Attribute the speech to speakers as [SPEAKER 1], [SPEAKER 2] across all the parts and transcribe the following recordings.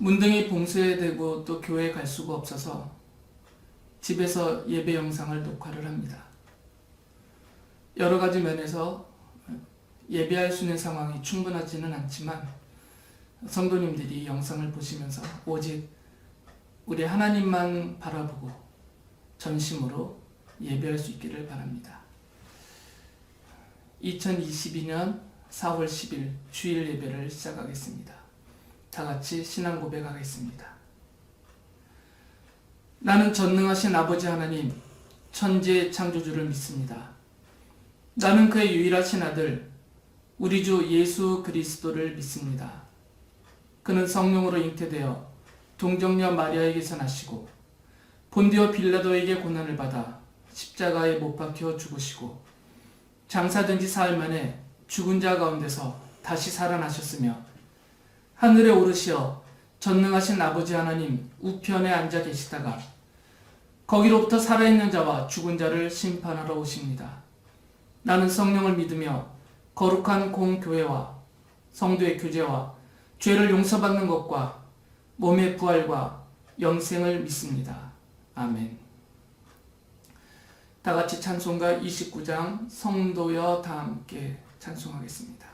[SPEAKER 1] 문둥이 봉쇄되고 또 교회에 갈 수가 없어서 집에서 예배 영상을 녹화를 합니다. 여러 가지 면에서 예배할 수 있는 상황이 충분하지는 않지만 성도님들이 영상을 보시면서 오직 우리 하나님만 바라보고 전심으로 예배할 수 있기를 바랍니다. 2022년 4월 10일 주일 예배를 시작하겠습니다. 다 같이 신앙 고백하겠습니다. 나는 전능하신 아버지 하나님, 천지의 창조주를 믿습니다. 나는 그의 유일하신 아들, 우리 주 예수 그리스도를 믿습니다. 그는 성령으로 잉태되어 동정녀 마리아에게서 나시고 본디오 빌라도에게 고난을 받아 십자가에 못 박혀 죽으시고 장사된 지 사흘 만에 죽은 자 가운데서 다시 살아나셨으며 하늘에 오르시어 전능하신 아버지 하나님 우편에 앉아 계시다가 거기로부터 살아있는 자와 죽은 자를 심판하러 오십니다. 나는 성령을 믿으며 거룩한 공교회와 성도의 교제와 죄를 용서받는 것과 몸의 부활과 영생을 믿습니다. 아멘. 다 같이 찬송가 29장 성도여 다 함께 찬송하겠습니다.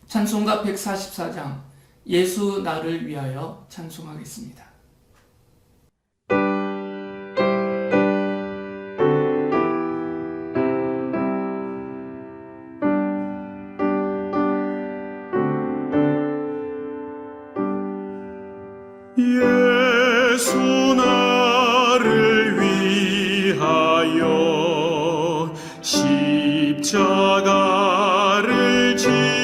[SPEAKER 1] 찬송가 144장 예수 나를 위하여 찬송하겠습니다.
[SPEAKER 2] 예수 나를 위하여 십자가를 질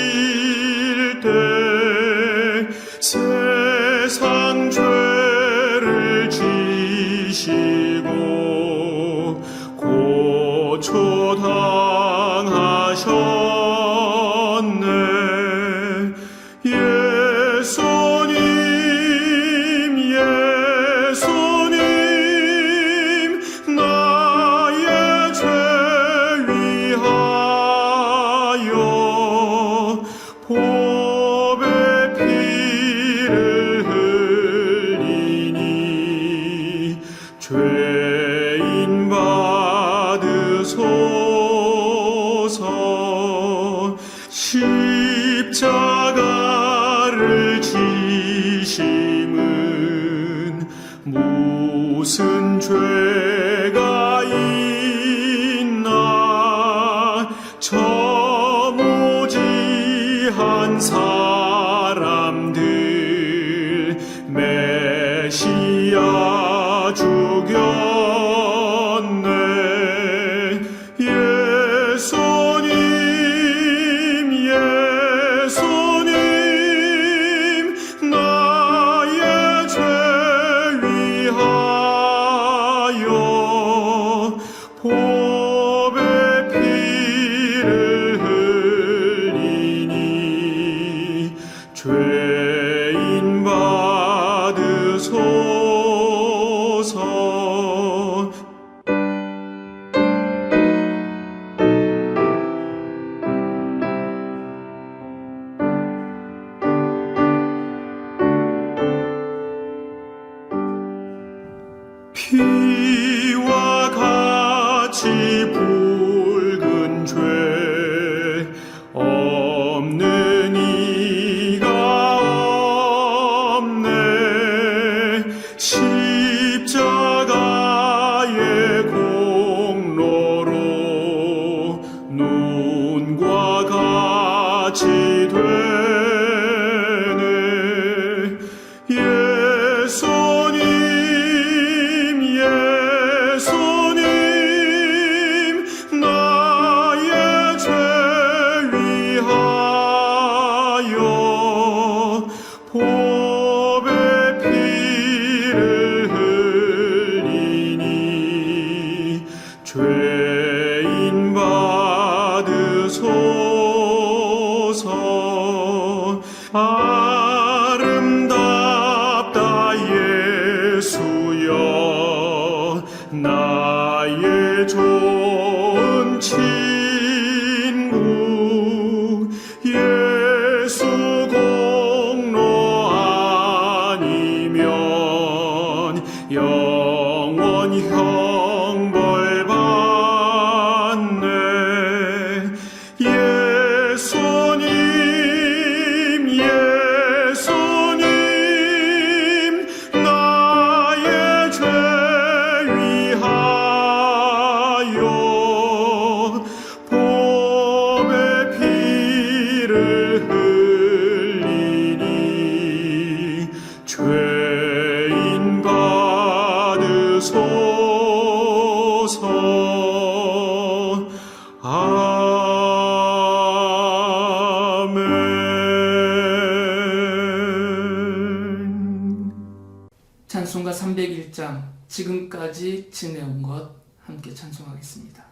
[SPEAKER 2] 때 세상 죄를 지시고 고초당하셨네. 예수님 나의 죄 위하여 보배 피를 흘리니 죄인 받으소서. 십자가를 지심은 위한 사람들 메시아 죽였네. 예수님 예수님 나의 죄 위하여 보배 피를 흘리니 죄인 받으소서. 피와 같이 붉은 죄 없는 이가 없네. 십자가의 공로로 눈과 같이 되네. 예수님 예수님 나의 죄 위하여 보배 피를 흘리니 죄인 받으소서. 아름답다 예수여 나의 좋은 친구. 예수 공로 아니면 영원히 형벌 받네. 예수님 예수님 나의 죄 위하여 보배 피를 흘리니 죄인 받으소서. 아멘.
[SPEAKER 1] 찬송가 301장 지금까지 지내온 것 함께 찬송하겠습니다.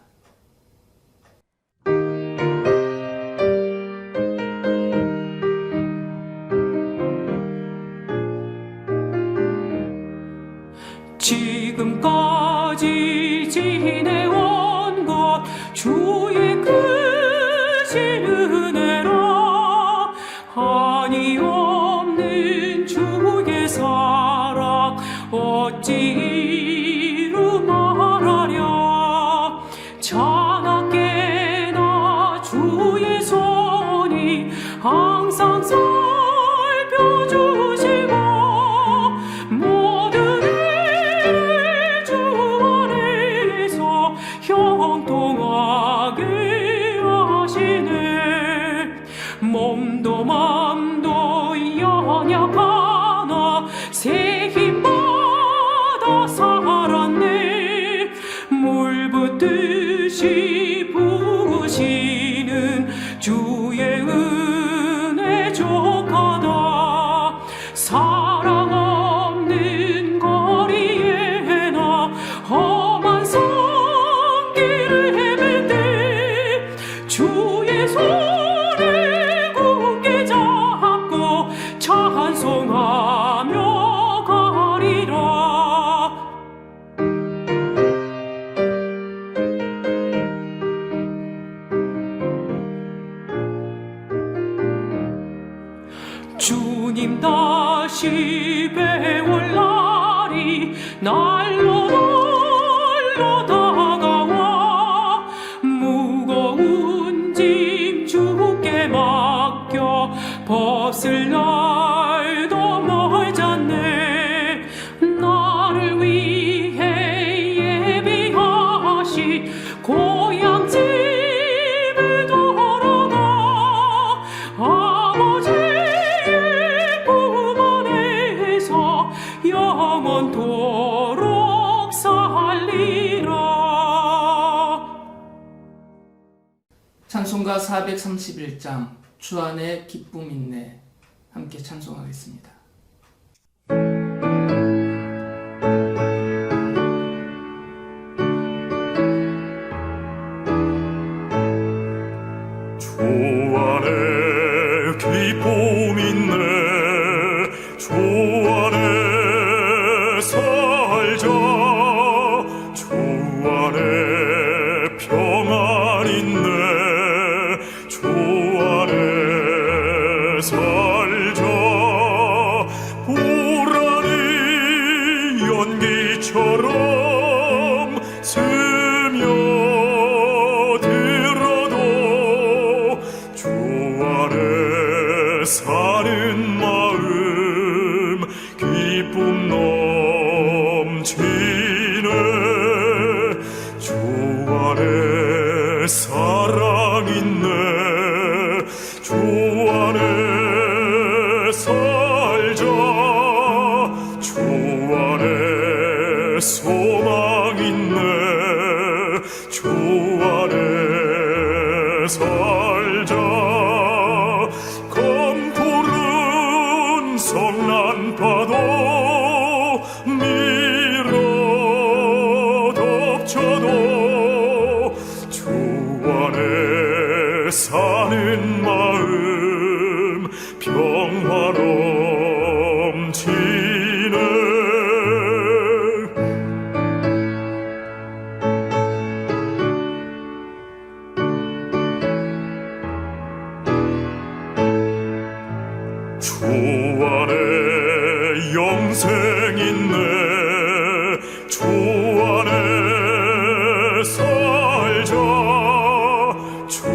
[SPEAKER 3] 지금까지 지내온 것 주의 크신 은혜라. 한이 없는 주의 사랑 어찌 이루 말하랴. 자나깨나 주의 손이 항상 살펴주시고 모든 일 주 안에서 형통하게 하시네. 몸도 맘도 연약하나 새 힘 받아 살았네. 물 붓듯이 부으시는 주의 은혜 족하다. 사랑 없는 거리에 나 험한 성길을 헤맬 때 주의 손을 굳게 잡고 찬송하며 가리라. 주님 다시 배울 날이 날로 다가와. 무거운 짐 주께 맡겨 벗을 날도 멀잖네. 나를 위해 예비하신 고향 집에 돌아가
[SPEAKER 1] 찬송가 431장 주 안에 기쁨 있네 함께 찬송하겠습니다.
[SPEAKER 2] 주 안에 기쁨 있네 주 안에 살자 주 안에 평안 있네 주 안에 살자 보라니 연기처럼 스며들어도 주 안에 사는 마음 기쁨 넘치네 주 안에 사랑 있네 주 안에 살자 주 안에 소망 있네 주 안에 살자 검푸른 성난파도 밀어 덮쳐도 주 안에 사는 마음 평화 넘치네 주 안에 영생 있네 주 안에 살자 주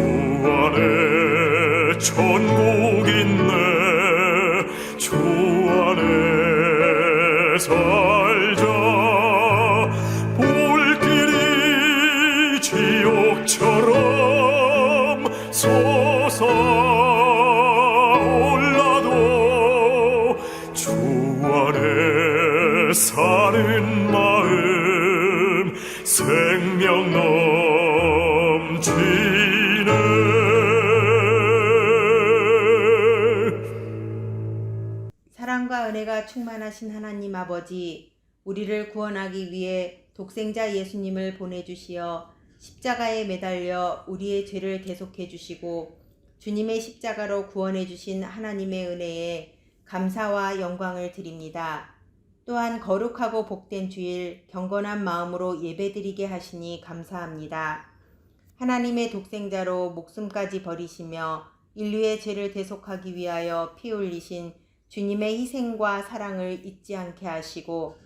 [SPEAKER 2] 안에 천국 있네 주 안에 살자 볼길이 지옥처럼 솟아올라도 주 안에 사는 마음 생명 넘치네
[SPEAKER 4] 사랑과 은혜가 충만하신 하나님 아버지, 우리를 구원하기 위해 독생자 예수님을 보내주시어 십자가에 매달려 우리의 죄를 대속해 주시고 주님의 십자가로 구원해 주신 하나님의 은혜에 감사와 영광을 드립니다. 또한 거룩하고 복된 주일 경건한 마음으로 예배드리게 하시니 감사합니다. 하나님의 독생자로 목숨까지 버리시며 인류의 죄를 대속하기 위하여 피 흘리신 주님의 희생과 사랑을 잊지 않게 하시고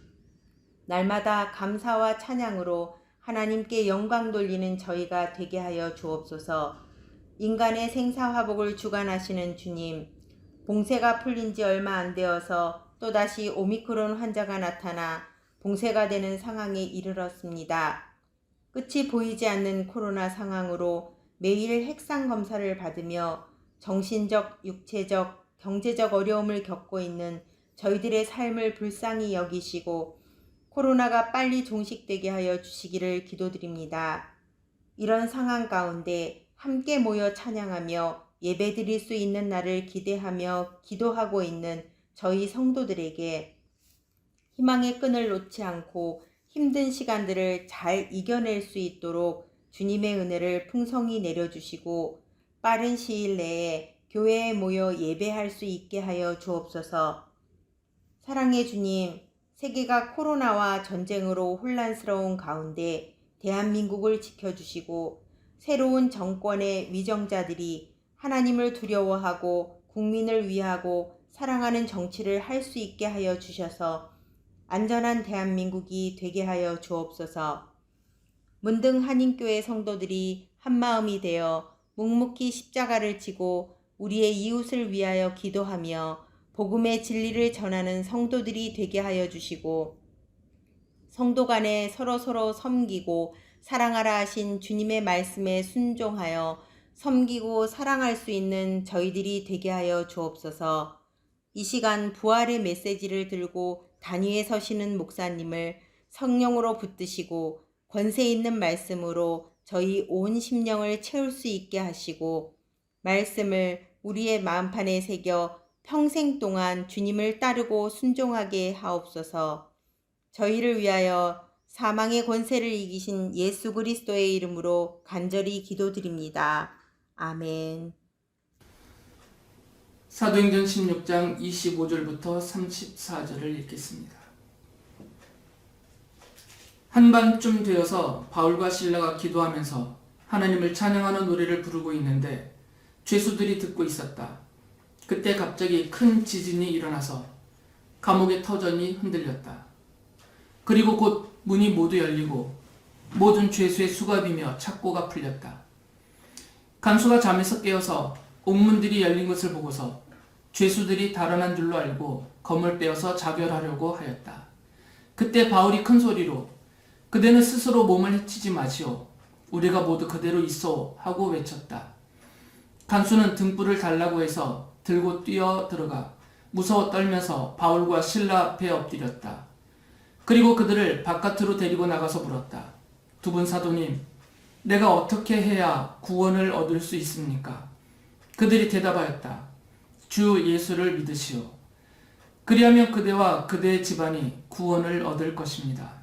[SPEAKER 4] 날마다 감사와 찬양으로 하나님께 영광 돌리는 저희가 되게 하여 주옵소서. 인간의 생사화복을 주관하시는 주님, 봉쇄가 풀린 지 얼마 안 되어서 또다시 오미크론 환자가 나타나 봉쇄가 되는 상황에 이르렀습니다. 끝이 보이지 않는 코로나 상황으로 매일 핵상 검사를 받으며 정신적, 육체적, 경제적 어려움을 겪고 있는 저희들의 삶을 불쌍히 여기시고 코로나가 빨리 종식되게 하여 주시기를 기도드립니다. 이런 상황 가운데 함께 모여 찬양하며 예배드릴 수 있는 날을 기대하며 기도하고 있는 저희 성도들에게 희망의 끈을 놓지 않고 힘든 시간들을 잘 이겨낼 수 있도록 주님의 은혜를 풍성히 내려주시고 빠른 시일 내에 교회에 모여 예배할 수 있게 하여 주옵소서. 사랑의 주님, 세계가 코로나와 전쟁으로 혼란스러운 가운데 대한민국을 지켜주시고 새로운 정권의 위정자들이 하나님을 두려워하고 국민을 위하고 사랑하는 정치를 할 수 있게 하여 주셔서 안전한 대한민국이 되게 하여 주옵소서. 문등 한인교회 성도들이 한마음이 되어 묵묵히 십자가를 지고 우리의 이웃을 위하여 기도하며 복음의 진리를 전하는 성도들이 되게 하여 주시고 성도 간에 서로 섬기고 사랑하라 하신 주님의 말씀에 순종하여 섬기고 사랑할 수 있는 저희들이 되게 하여 주옵소서. 이 시간 부활의 메시지를 들고 단위에 서시는 목사님을 성령으로 붙드시고 권세 있는 말씀으로 저희 온 심령을 채울 수 있게 하시고 말씀을 우리의 마음판에 새겨 평생 동안 주님을 따르고 순종하게 하옵소서. 저희를 위하여 사망의 권세를 이기신 예수 그리스도의 이름으로 간절히 기도드립니다. 아멘.
[SPEAKER 1] 사도행전 16장 25절부터 34절을 읽겠습니다. 한밤쯤 되어서 바울과 실라가 기도하면서 하나님을 찬양하는 노래를 부르고 있는데 죄수들이 듣고 있었다. 그때 갑자기 큰 지진이 일어나서 감옥의 터전이 흔들렸다. 그리고 곧 문이 모두 열리고 모든 죄수의 수갑이며 착고가 풀렸다. 간수가 잠에서 깨어서 옥문들이 열린 것을 보고서 죄수들이 달아난 줄로 알고 검을 떼어서 자결하려고 하였다. 그때 바울이 큰 소리로 그대는 스스로 몸을 해치지 마시오. 우리가 모두 그대로 있어 하고 외쳤다. 간수는 등불을 달라고 해서 들고 뛰어 들어가 무서워 떨면서 바울과 실라 앞에 엎드렸다. 그리고 그들을 바깥으로 데리고 나가서 물었다. 두 분 사도님, 내가 어떻게 해야 구원을 얻을 수 있습니까? 그들이 대답하였다. 주 예수를 믿으시오. 그리하면 그대와 그대의 집안이 구원을 얻을 것입니다.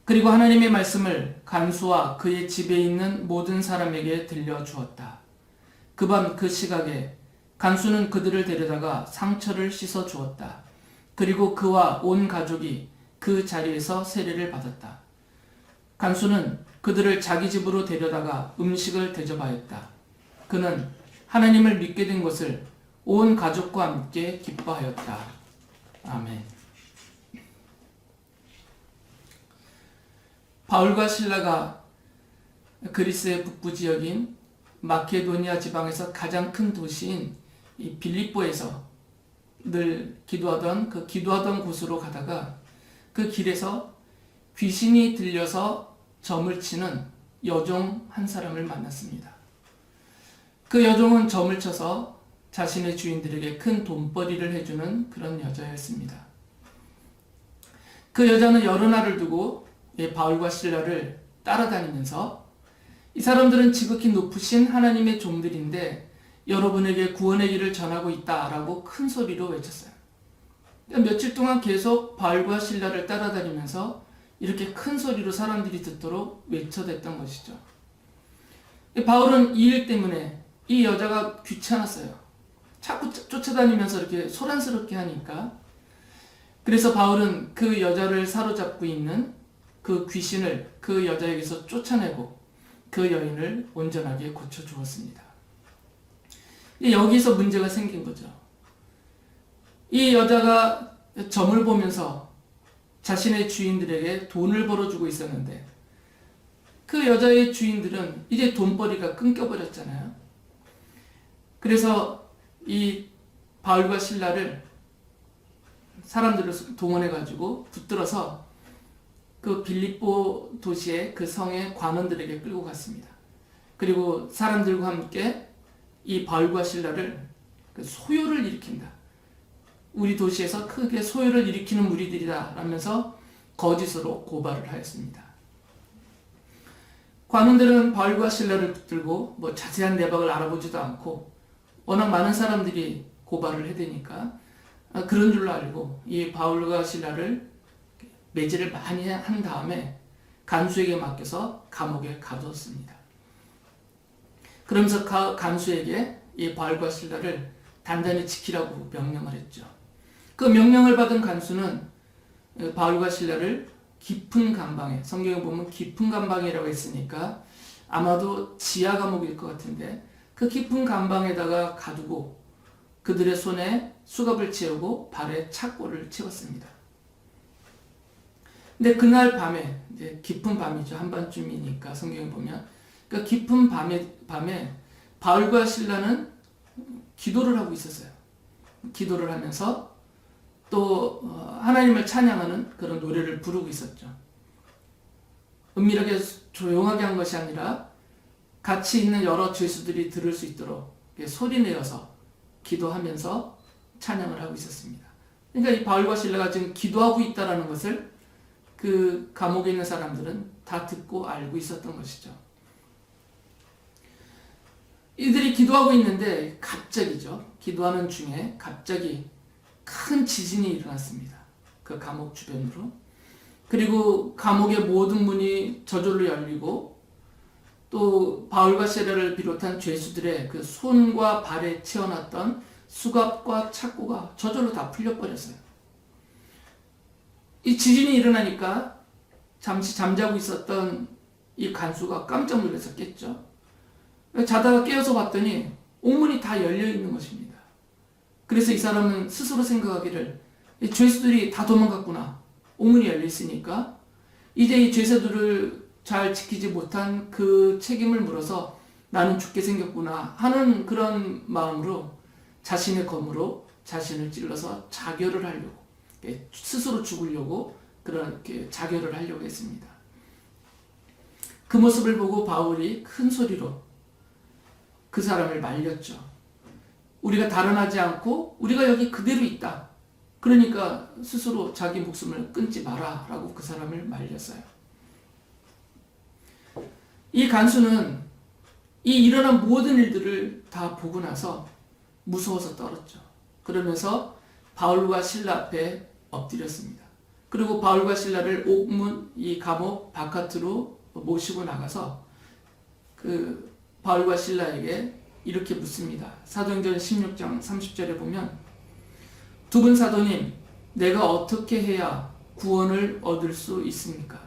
[SPEAKER 1] 그리고 하나님의 말씀을 간수와 그의 집에 있는 모든 사람에게 들려주었다. 그 밤 그 시각에 간수는 그들을 데려다가 상처를 씻어 주었다. 그리고 그와 온 가족이 그 자리에서 세례를 받았다. 간수는 그들을 자기 집으로 데려다가 음식을 대접하였다. 그는 하나님을 믿게 된 것을 온 가족과 함께 기뻐하였다. 아멘. 바울과 실라가 그리스의 북부 지역인 마케도니아 지방에서 가장 큰 도시인 이 빌립보에서 늘 기도하던 곳으로 가다가 그 길에서 귀신이 들려서 점을 치는 여종 한 사람을 만났습니다. 그 여종은 점을 쳐서 자신의 주인들에게 큰 돈벌이를 해주는 그런 여자였습니다. 그 여자는 여러 날을 두고 바울과 실라를 따라다니면서 이 사람들은 지극히 높으신 하나님의 종들인데 여러분에게 구원의 길을 전하고 있다라고 큰 소리로 외쳤어요. 며칠 동안 계속 바울과 실라를 따라다니면서 이렇게 큰 소리로 사람들이 듣도록 외쳐댔던 것이죠. 바울은 이 일 때문에 이 여자가 귀찮았어요. 자꾸 쫓아다니면서 이렇게 소란스럽게 하니까. 그래서 바울은 그 여자를 사로잡고 있는 그 귀신을 그 여자에게서 쫓아내고 그 여인을 온전하게 고쳐주었습니다. 여기서 문제가 생긴 거죠. 이 여자가 점을 보면서 자신의 주인들에게 돈을 벌어주고 있었는데 그 여자의 주인들은 이제 돈벌이가 끊겨버렸잖아요. 그래서 이 바울과 실라를 사람들을 동원해가지고 붙들어서 그 빌립보 도시의 그 성의 관원들에게 끌고 갔습니다. 그리고 사람들과 함께 이 바울과 실라를 소요를 일으킨다. 우리 도시에서 크게 소요를 일으키는 무리들이다 라면서 거짓으로 고발을 하였습니다. 관원들은 바울과 실라를 붙들고 자세한 내박을 알아보지도 않고 워낙 많은 사람들이 고발을 해대니까 그런 줄로 알고 이 바울과 실라를 매질을 많이 한 다음에 간수에게 맡겨서 감옥에 가두었습니다. 그러면서 간수에게 이 바울과 실라를 단단히 지키라고 명령을 했죠. 그 명령을 받은 간수는 바울과 실라를 깊은 감방에, 성경에 보면 깊은 감방이라고 했으니까 아마도 지하 감옥일 것 같은데 그 깊은 감방에다가 가두고 그들의 손에 수갑을 채우고 발에 착고를 채웠습니다. 근데 그날 밤에, 이제 깊은 밤이죠. 한밤쯤이니까 성경에 보면 그 깊은 밤에 바울과 실라는 기도를 하고 있었어요. 기도를 하면서 또 하나님을 찬양하는 그런 노래를 부르고 있었죠. 은밀하게 조용하게 한 것이 아니라 같이 있는 여러 죄수들이 들을 수 있도록 소리내어서 기도하면서 찬양을 하고 있었습니다. 그러니까 이 바울과 실라가 지금 기도하고 있다는 것을 그 감옥에 있는 사람들은 다 듣고 알고 있었던 것이죠. 이들이 기도하고 있는데 갑자기죠. 기도하는 중에 갑자기 큰 지진이 일어났습니다. 그 감옥 주변으로. 그리고 감옥의 모든 문이 저절로 열리고 또 바울과 시라를 비롯한 죄수들의 그 손과 발에 채워놨던 수갑과 착고가 저절로 다 풀려버렸어요. 이 지진이 일어나니까 잠시 잠자고 있었던 이 간수가 깜짝 놀라서 깼죠. 자다가 깨어서 봤더니 옥문이 다 열려있는 것입니다. 그래서 이 사람은 스스로 생각하기를 이 죄수들이 다 도망갔구나. 옥문이 열려있으니까 이제 이 죄수들을 잘 지키지 못한 그 책임을 물어서 나는 죽게 생겼구나 하는 그런 마음으로 자신의 검으로 자신을 찔러서 자결을 하려고, 스스로 죽으려고 그렇게 자결을 하려고 했습니다. 그 모습을 보고 바울이 큰 소리로 그 사람을 말렸죠. 우리가 달아나지 않고 우리가 여기 그대로 있다. 그러니까 스스로 자기 목숨을 끊지 마라 라고 그 사람을 말렸어요. 이 간수는 이 일어난 모든 일들을 다 보고 나서 무서워서 떨었죠. 그러면서 바울과 실라 앞에 엎드렸습니다. 그리고 바울과 실라를 옥문, 이 감옥 바깥으로 모시고 나가서 그 바울과 실라에게 이렇게 묻습니다. 사도행전 16장 30절에 보면 두 분 사도님, 내가 어떻게 해야 구원을 얻을 수 있습니까?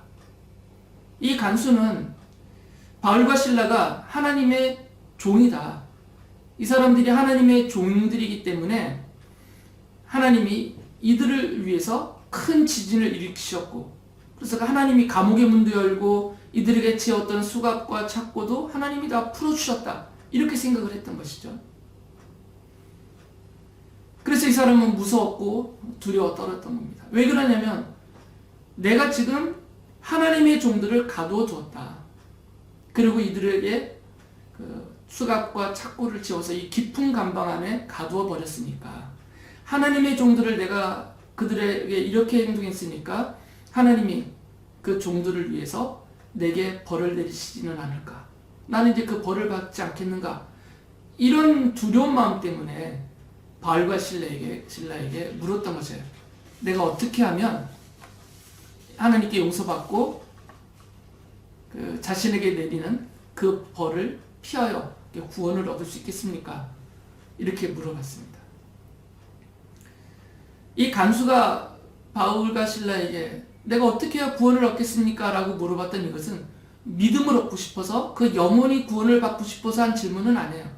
[SPEAKER 1] 이 간수는 바울과 실라가 하나님의 종이다. 이 사람들이 하나님의 종들이기 때문에 하나님이 이들을 위해서 큰 지진을 일으키셨고, 그래서 하나님이 감옥의 문도 열고 이들에게 채웠던 수갑과 착고도 하나님이 다 풀어주셨다. 이렇게 생각을 했던 것이죠. 그래서 이 사람은 무서웠고 두려워 떨었던 겁니다. 왜 그러냐면 내가 지금 하나님의 종들을 가두어 두었다. 그리고 이들에게 그 수갑과 착고를 채워서 이 깊은 감방 안에 가두어 버렸으니까, 하나님의 종들을 내가 그들에게 이렇게 행동했으니까 하나님이 그 종들을 위해서 내게 벌을 내리시지는 않을까, 나는 이제 그 벌을 받지 않겠는가, 이런 두려운 마음 때문에 바울과 실라에게 물었던 것이에요. 내가 어떻게 하면 하나님께 용서받고 그 자신에게 내리는 그 벌을 피하여 구원을 얻을 수 있겠습니까? 이렇게 물어봤습니다. 이 간수가 바울과 실라에게 내가 어떻게 해야 구원을 얻겠습니까? 라고 물어봤던 이것은 믿음을 얻고 싶어서, 그 영혼이 구원을 받고 싶어서 한 질문은 아니에요.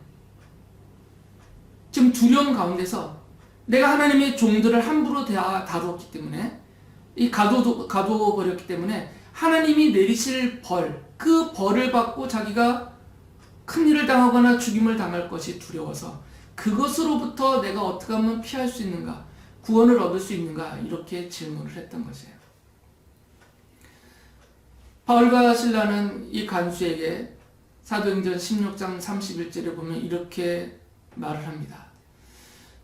[SPEAKER 1] 지금 두려움 가운데서 내가 하나님의 종들을 함부로 다루었기 때문에, 이 가두어 버렸기 때문에 하나님이 내리실 벌, 그 벌을 받고 자기가 큰일을 당하거나 죽임을 당할 것이 두려워서 그것으로부터 내가 어떻게 하면 피할 수 있는가, 구원을 얻을 수 있는가, 이렇게 질문을 했던 것이에요. 바울과 실라는 이 간수에게 사도행전 16장 31절에 보면 이렇게 말을 합니다.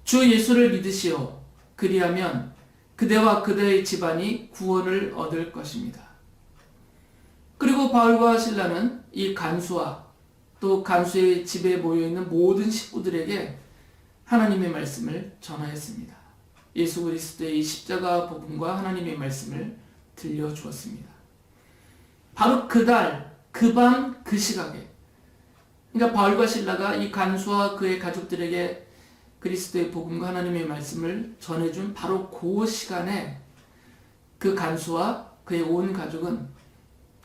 [SPEAKER 1] 주 예수를 믿으시오. 그리하면 그대와 그대의 집안이 구원을 얻을 것입니다. 그리고 바울과 실라는 이 간수와 또 간수의 집에 모여있는 모든 식구들에게 하나님의 말씀을 전하였습니다. 예수 그리스도의 십자가 복음과 하나님의 말씀을 들려주었습니다. 바로 그달, 그 밤, 그 시각에, 그러니까 바울과 실라가 이 간수와 그의 가족들에게 그리스도의 복음과 하나님의 말씀을 전해준 바로 그 시간에 그 간수와 그의 온 가족은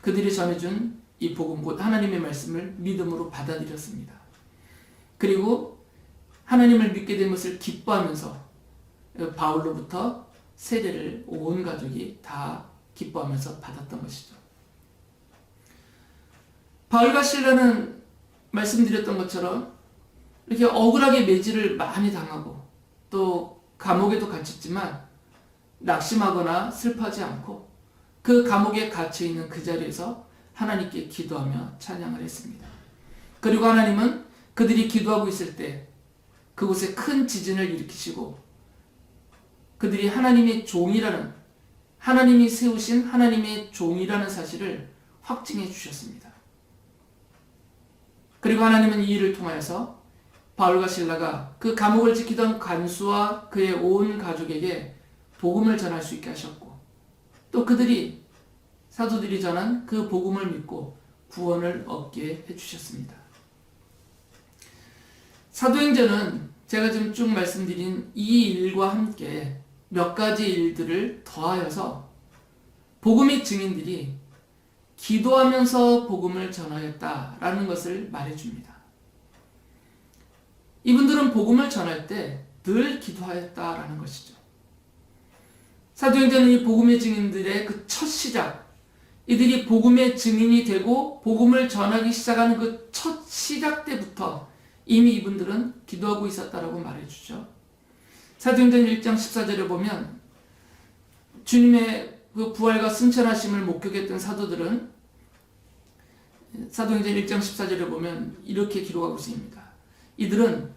[SPEAKER 1] 그들이 전해준 이 복음, 곧 하나님의 말씀을 믿음으로 받아들였습니다. 그리고 하나님을 믿게 된 것을 기뻐하면서 바울로부터 세례를 온 가족이 다 기뻐하면서 받았던 것이죠. 바울과 실라는 말씀드렸던 것처럼 이렇게 억울하게 매질을 많이 당하고 또 감옥에도 갇혔지만 낙심하거나 슬퍼하지 않고 그 감옥에 갇혀있는 그 자리에서 하나님께 기도하며 찬양을 했습니다. 그리고 하나님은 그들이 기도하고 있을 때 그곳에 큰 지진을 일으키시고 그들이 하나님의 종이라는, 하나님이 세우신 하나님의 종이라는 사실을 확증해 주셨습니다. 그리고 하나님은 이 일을 통하여서 바울과 실라가 그 감옥을 지키던 간수와 그의 온 가족에게 복음을 전할 수 있게 하셨고, 또 그들이 사도들이 전한 그 복음을 믿고 구원을 얻게 해주셨습니다. 사도행전은 제가 지금 쭉 말씀드린 이 일과 함께 몇 가지 일들을 더하여서 복음의 증인들이 기도하면서 복음을 전하였다라는 것을 말해줍니다. 이분들은 복음을 전할 때 늘 기도하였다라는 것이죠. 사도행전은 이 복음의 증인들의 그 첫 시작, 이들이 복음의 증인이 되고 복음을 전하기 시작하는 그 첫 시작 때부터 이미 이분들은 기도하고 있었다라고 말해주죠. 사도행전 1장 14절에 보면 주님의 그 부활과 승천하심을 목격했던 사도들은 사도행전 1장 14절에 보면 이렇게 기록하고 있습니다. 이들은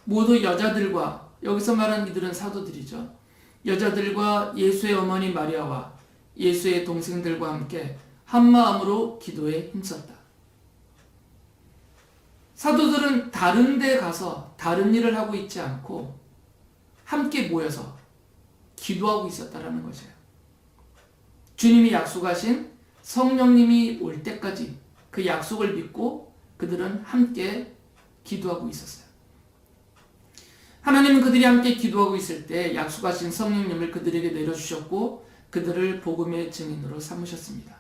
[SPEAKER 1] 모두 여자들과, 여기서 말하는 이들은 사도들이죠. 여자들과 예수의 어머니 마리아와 예수의 동생들과 함께 한마음으로 기도에 힘썼다. 사도들은 다른 데 가서 다른 일을 하고 있지 않고 함께 모여서 기도하고 있었다라는 것이에요. 주님이 약속하신 성령님이 올 때까지 그 약속을 믿고 그들은 함께 기도하고 있었어요. 하나님은 그들이 함께 기도하고 있을 때 약속하신 성령님을 그들에게 내려주셨고 그들을 복음의 증인으로 삼으셨습니다.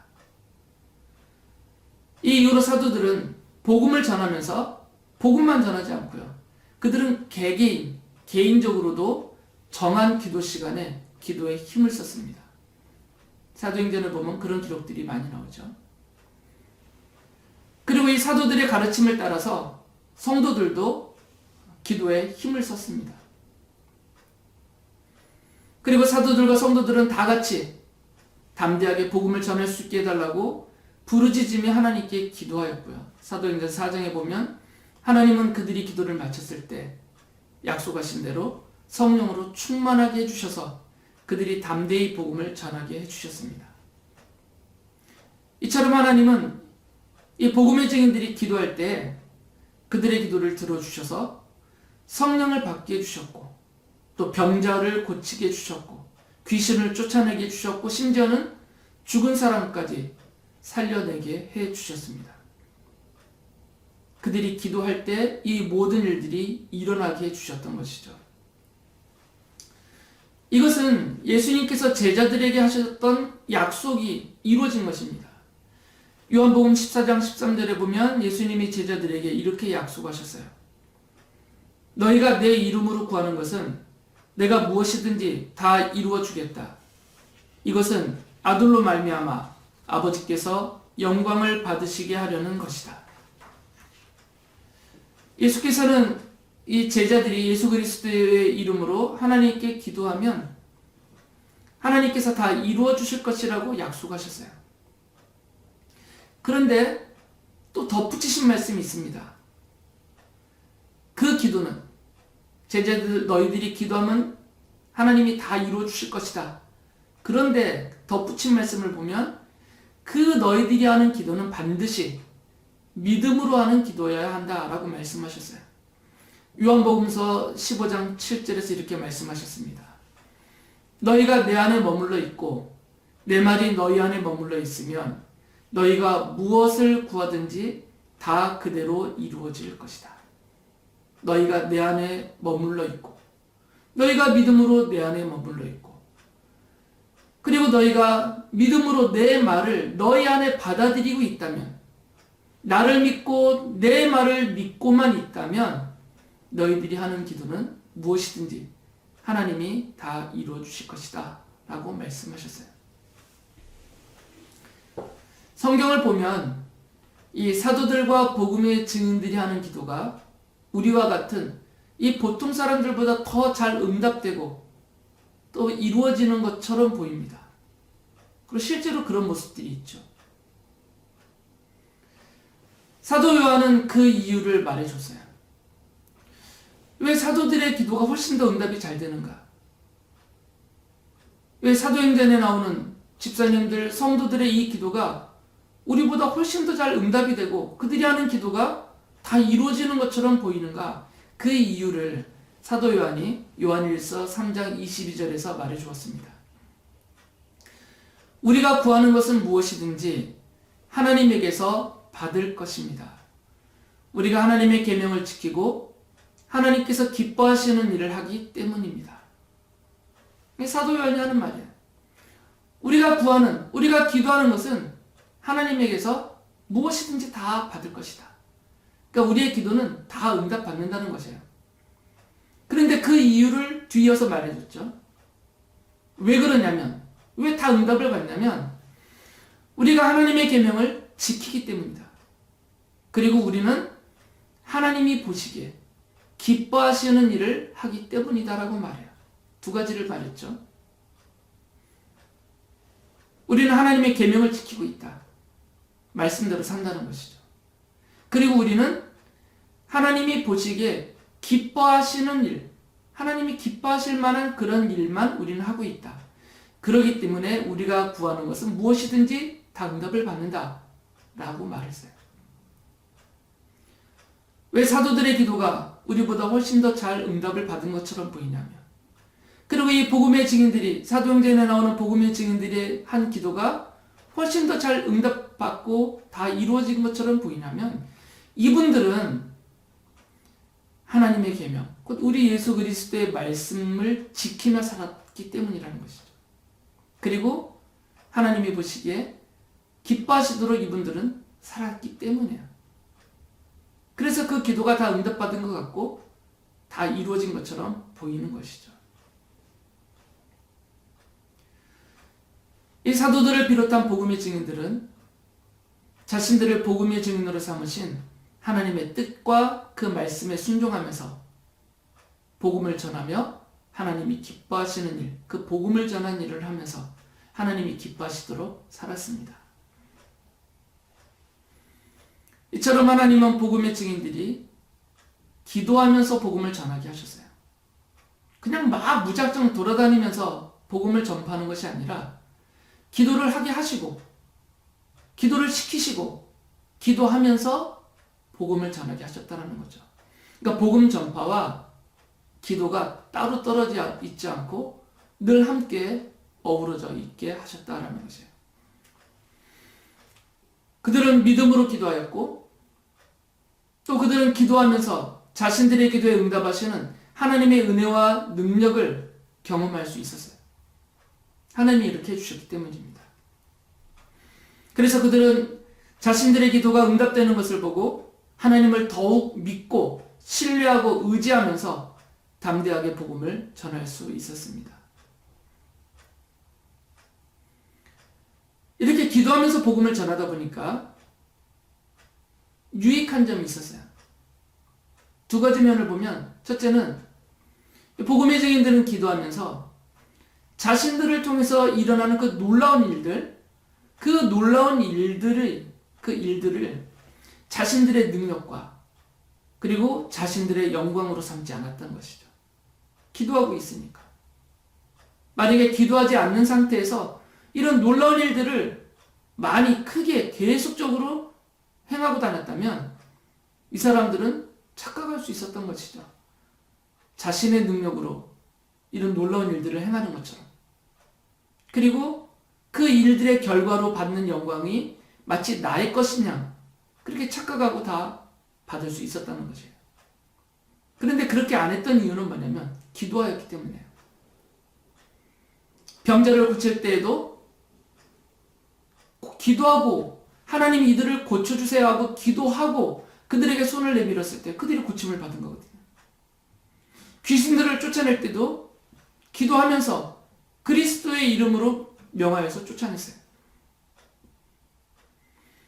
[SPEAKER 1] 이 이후로 사도들은 복음을 전하면서 복음만 전하지 않고요. 그들은 개인적으로도 정한 기도 시간에 기도에 힘을 썼습니다. 사도행전을 보면 그런 기록들이 많이 나오죠. 그리고 이 사도들의 가르침을 따라서 성도들도 기도에 힘을 썼습니다. 그리고 사도들과 성도들은 다 같이 담대하게 복음을 전할 수 있게 해달라고 부르짖으며 하나님께 기도하였고요. 사도행전 4장에 보면 하나님은 그들이 기도를 마쳤을 때 약속하신 대로 성령으로 충만하게 해주셔서 그들이 담대히 복음을 전하게 해주셨습니다. 이처럼 하나님은 이 복음의 증인들이 기도할 때 그들의 기도를 들어주셔서 성령을 받게 해주셨고 또 병자를 고치게 해주셨고 귀신을 쫓아내게 해주셨고 심지어는 죽은 사람까지 살려내게 해주셨습니다. 그들이 기도할 때 이 모든 일들이 일어나게 해주셨던 것이죠. 이것은 예수님께서 제자들에게 하셨던 약속이 이루어진 것입니다. 요한복음 14장 13절에 보면 예수님이 제자들에게 이렇게 약속하셨어요. 너희가 내 이름으로 구하는 것은 내가 무엇이든지 다 이루어 주겠다. 이것은 아들로 말미암아 아버지께서 영광을 받으시게 하려는 것이다. 예수께서는 이 제자들이 예수 그리스도의 이름으로 하나님께 기도하면 하나님께서 다 이루어 주실 것이라고 약속하셨어요. 그런데 또 덧붙이신 말씀이 있습니다. 그 기도는 제자들 너희들이 기도하면 하나님이 다 이루어 주실 것이다. 그런데 덧붙인 말씀을 보면 그 너희들이 하는 기도는 반드시 믿음으로 하는 기도여야 한다라고 말씀하셨어요. 요한복음서 15장 7절에서 이렇게 말씀하셨습니다. 너희가 내 안에 머물러 있고 내 말이 너희 안에 머물러 있으면 너희가 무엇을 구하든지 다 그대로 이루어질 것이다. 너희가 내 안에 머물러 있고 너희가 믿음으로 내 안에 머물러 있고 그리고 너희가 믿음으로 내 말을 너희 안에 받아들이고 있다면 나를 믿고 내 말을 믿고만 있다면 너희들이 하는 기도는 무엇이든지 하나님이 다 이루어 주실 것이다 라고 말씀하셨어요. 성경을 보면 이 사도들과 복음의 증인들이 하는 기도가 우리와 같은 이 보통 사람들보다 더 잘 응답되고 또 이루어지는 것처럼 보입니다. 그리고 실제로 그런 모습들이 있죠. 사도 요한은 그 이유를 말해줬어요. 왜 사도들의 기도가 훨씬 더 응답이 잘 되는가? 왜 사도행전에 나오는 집사님들, 성도들의 이 기도가 우리보다 훨씬 더 잘 응답이 되고 그들이 하는 기도가 다 이루어지는 것처럼 보이는가? 그 이유를 사도 요한이 요한일서 3장 22절에서 말해 주었습니다. 우리가 구하는 것은 무엇이든지 하나님에게서 받을 것입니다. 우리가 하나님의 계명을 지키고 하나님께서 기뻐하시는 일을 하기 때문입니다. 이게 사도 요한이 하는 말이에요. 우리가 기도하는 것은 하나님에게서 무엇이든지 다 받을 것이다. 그러니까 우리의 기도는 다 응답받는다는 것이에요. 그런데 그 이유를 뒤이어서 말해줬죠. 왜 그러냐면, 왜 다 응답을 받냐면 우리가 하나님의 계명을 지키기 때문이다. 그리고 우리는 하나님이 보시기에 기뻐하시는 일을 하기 때문이다라고 말해요. 두 가지를 말했죠. 우리는 하나님의 계명을 지키고 있다. 말씀대로 산다는 것이죠. 그리고 우리는 하나님이 보시기에 기뻐하시는 일, 하나님이 기뻐하실 만한 그런 일만 우리는 하고 있다. 그렇기 때문에 우리가 구하는 것은 무엇이든지 다 응답을 받는다 라고 말했어요. 왜 사도들의 기도가 우리보다 훨씬 더 잘 응답을 받은 것처럼 보이냐면, 그리고 이 복음의 증인들이, 사도행전에 나오는 복음의 증인들의 한 기도가 훨씬 더 잘 응답받고 다 이루어진 것처럼 보이냐면, 이분들은 하나님의 계명, 곧 우리 예수 그리스도의 말씀을 지키며 살았기 때문이라는 것이죠. 그리고 하나님이 보시기에 기뻐하시도록 이분들은 살았기 때문이에요. 그래서 그 기도가 다 응답받은 것 같고 다 이루어진 것처럼 보이는 것이죠. 이 사도들을 비롯한 복음의 증인들은 자신들을 복음의 증인으로 삼으신 하나님의 뜻과 그 말씀에 순종하면서 복음을 전하며 하나님이 기뻐하시는 일, 그 복음을 전하는 일을 하면서 하나님이 기뻐하시도록 살았습니다. 이처럼 하나님은 복음의 증인들이 기도하면서 복음을 전하게 하셨어요. 그냥 막 무작정 돌아다니면서 복음을 전파하는 것이 아니라 기도를 하게 하시고 기도를 시키시고 기도하면서 복음을 전하게 하셨다는 거죠. 그러니까 복음 전파와 기도가 따로 떨어져 있지 않고 늘 함께 어우러져 있게 하셨다는 것이에요. 그들은 믿음으로 기도하였고 또 그들은 기도하면서 자신들의 기도에 응답하시는 하나님의 은혜와 능력을 경험할 수 있었어요. 하나님이 이렇게 해주셨기 때문입니다. 그래서 그들은 자신들의 기도가 응답되는 것을 보고 하나님을 더욱 믿고 신뢰하고 의지하면서 담대하게 복음을 전할 수 있었습니다. 이렇게 기도하면서 복음을 전하다 보니까 유익한 점이 있었어요. 두 가지 면을 보면, 첫째는 복음의 증인들은 기도하면서 자신들을 통해서 일어나는 그 놀라운 일들, 그 놀라운 일들을 자신들의 능력과 그리고 자신들의 영광으로 삼지 않았던 것이죠. 기도하고 있으니까. 만약에 기도하지 않는 상태에서 이런 놀라운 일들을 많이 크게 계속적으로 행하고 다녔다면 이 사람들은 착각할 수 있었던 것이죠. 자신의 능력으로 이런 놀라운 일들을 행하는 것처럼. 그리고 그 일들의 결과로 받는 영광이 마치 나의 것이냐 그렇게 착각하고 다 받을 수 있었다는 것이에요. 그런데 그렇게 안 했던 이유는 뭐냐면 기도하였기 때문이에요. 병자를 고칠 때에도 기도하고 하나님 이들을 고쳐주세요 하고 기도하고 그들에게 손을 내밀었을 때 그들이 고침을 받은 거거든요. 귀신들을 쫓아낼 때도 기도하면서 그리스도의 이름으로 명하여서 쫓아냈어요.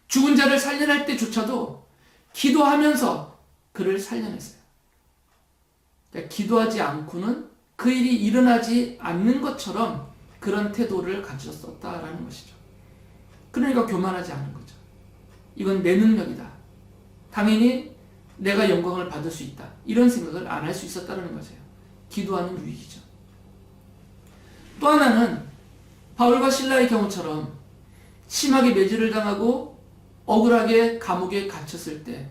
[SPEAKER 1] 죽은 자를 살려낼 때조차도 기도하면서 그를 살려냈어요. 그러니까 기도하지 않고는 그 일이 일어나지 않는 것처럼 그런 태도를 가졌었다라는 것이죠. 그러니까 교만하지 않은 거죠. 이건 내 능력이다. 당연히 내가 영광을 받을 수 있다. 이런 생각을 안 할 수 있었다는 거죠. 기도하는 유익이죠. 또 하나는 바울과 실라의 경우처럼 심하게 매질을 당하고 억울하게 감옥에 갇혔을 때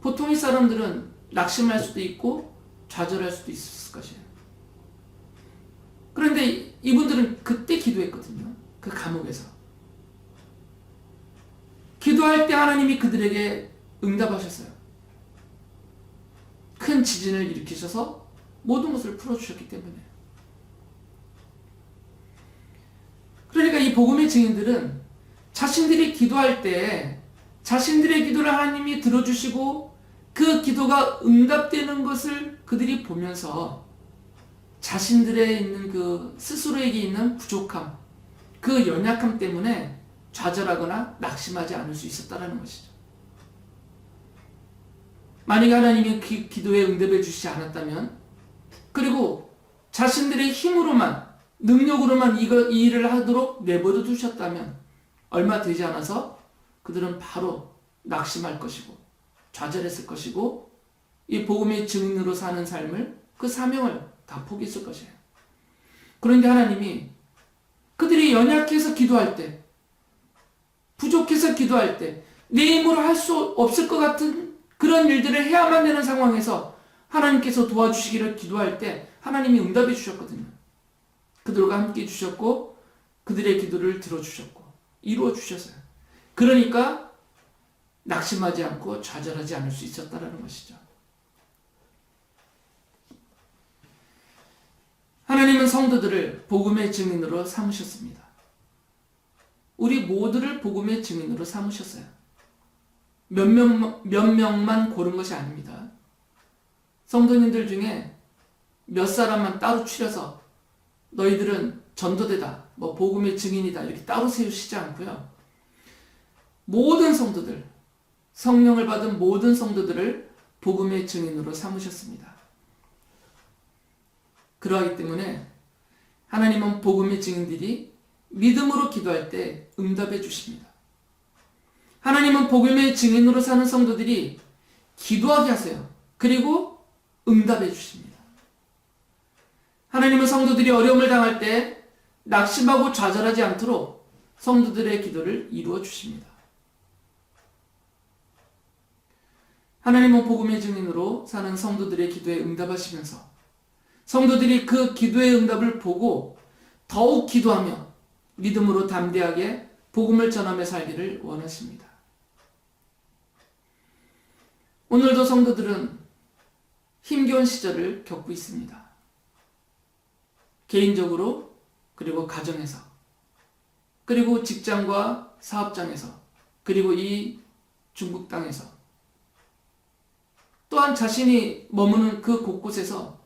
[SPEAKER 1] 보통의 사람들은 낙심할 수도 있고 좌절할 수도 있었을 것이에요. 그런데 이분들은 그때 기도했거든요. 그 감옥에서. 기도할 때 하나님이 그들에게 응답하셨어요. 큰 지진을 일으키셔서 모든 것을 풀어주셨기 때문에. 그러니까 이 복음의 증인들은 자신들이 기도할 때 자신들의 기도를 하나님이 들어주시고 그 기도가 응답되는 것을 그들이 보면서 자신들의 있는 그 스스로에게 있는 부족함, 그 연약함 때문에 좌절하거나 낙심하지 않을 수 있었다는 것이죠. 만약에 하나님이 기도에 응답해 주시지 않았다면, 그리고 자신들의 힘으로만, 능력으로만 이 일을 하도록 내버려 두셨다면 얼마 되지 않아서 그들은 바로 낙심할 것이고 좌절했을 것이고 이 복음의 증인으로 사는 삶을, 그 사명을 다 포기했을 것이에요. 그런데 하나님이 그들이 연약해서 기도할 때, 부족해서 기도할 때, 내 힘으로 할 수 없을 것 같은 그런 일들을 해야만 되는 상황에서 하나님께서 도와주시기를 기도할 때 하나님이 응답해 주셨거든요. 그들과 함께 주셨고 그들의 기도를 들어주셨고 이루어 주셨어요. 그러니까 낙심하지 않고 좌절하지 않을 수 있었다는 것이죠. 하나님은 성도들을 복음의 증인으로 삼으셨습니다. 우리 모두를 복음의 증인으로 삼으셨어요. 몇 명만 고른 것이 아닙니다. 성도님들 중에 몇 사람만 따로 추려서 너희들은 전도대다, 복음의 증인이다 이렇게 따로 세우시지 않고요. 모든 성도들, 성령을 받은 모든 성도들을 복음의 증인으로 삼으셨습니다. 그러하기 때문에 하나님은 복음의 증인들이 믿음으로 기도할 때 응답해 주십니다. 하나님은 복음의 증인으로 사는 성도들이 기도하게 하세요. 그리고 응답해 주십니다. 하나님은 성도들이 어려움을 당할 때 낙심하고 좌절하지 않도록 성도들의 기도를 이루어 주십니다. 하나님은 복음의 증인으로 사는 성도들의 기도에 응답하시면서 성도들이 그 기도의 응답을 보고 더욱 기도하며 믿음으로 담대하게 복음을 전하며 살기를 원하십니다. 오늘도 성도들은 힘겨운 시절을 겪고 있습니다. 개인적으로, 그리고 가정에서, 그리고 직장과 사업장에서, 그리고 이 중국 땅에서, 또한 자신이 머무는 그 곳곳에서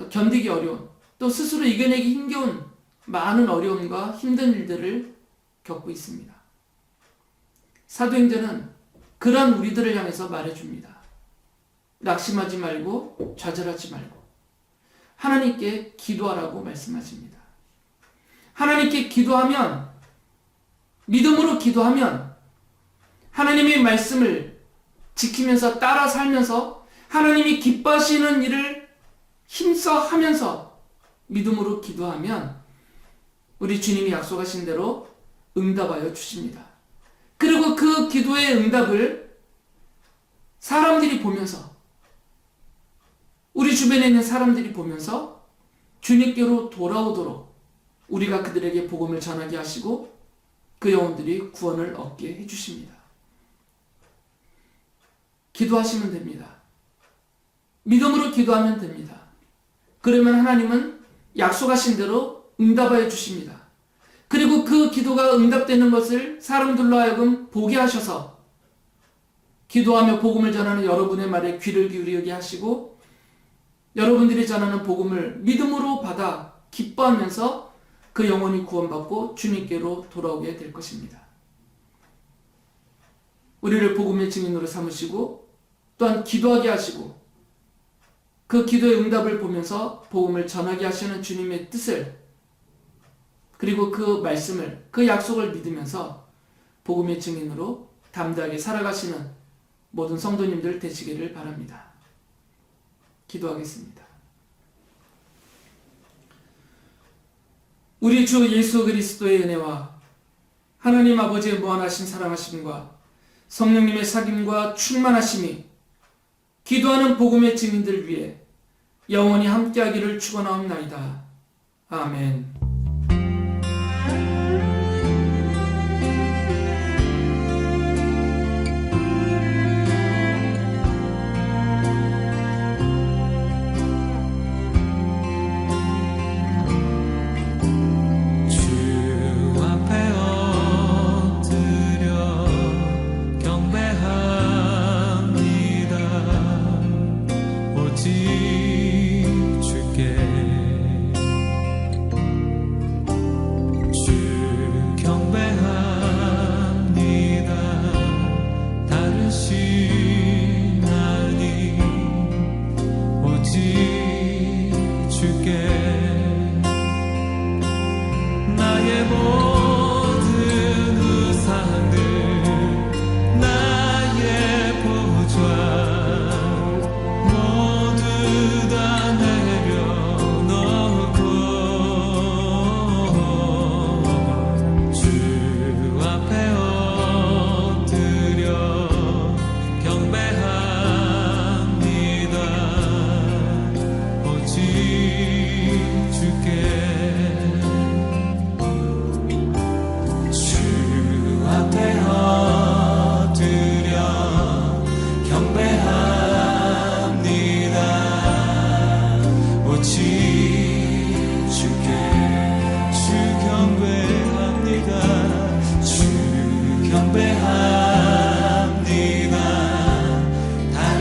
[SPEAKER 1] 견디기 어려운, 또 스스로 이겨내기 힘겨운 많은 어려움과 힘든 일들을 겪고 있습니다. 사도행전은 그러한 우리들을 향해서 말해줍니다. 낙심하지 말고 좌절하지 말고 하나님께 기도하라고 말씀하십니다. 하나님께 기도하면, 믿음으로 기도하면 하나님의 말씀을 지키면서 따라 살면서 하나님이 기뻐하시는 일을 힘써 하면서 믿음으로 기도하면 우리 주님이 약속하신 대로 응답하여 주십니다. 그리고 그 기도의 응답을 사람들이 보면서, 우리 주변에 있는 사람들이 보면서 주님께로 돌아오도록 우리가 그들에게 복음을 전하게 하시고 그 영혼들이 구원을 얻게 해주십니다. 기도하시면 됩니다. 믿음으로 기도하면 됩니다. 그러면 하나님은 약속하신 대로 응답하여 주십니다. 그리고 그 기도가 응답되는 것을 사람들로 하여금 보게 하셔서 기도하며 복음을 전하는 여러분의 말에 귀를 기울이게 하시고 여러분들이 전하는 복음을 믿음으로 받아 기뻐하면서 그 영혼이 구원받고 주님께로 돌아오게 될 것입니다. 우리를 복음의 증인으로 삼으시고 또한 기도하게 하시고 그 기도의 응답을 보면서 복음을 전하게 하시는 주님의 뜻을, 그리고 그 말씀을, 그 약속을 믿으면서 복음의 증인으로 담대하게 살아가시는 모든 성도님들 되시기를 바랍니다. 기도하겠습니다. 우리 주 예수 그리스도의 은혜와 하나님 아버지의 무한하신 사랑하심과 성령님의 사귐과 충만하심이 기도하는 복음의 증인들 위해 영원히 함께하기를 축원하옵나이다. 아멘.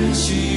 [SPEAKER 5] 다른 시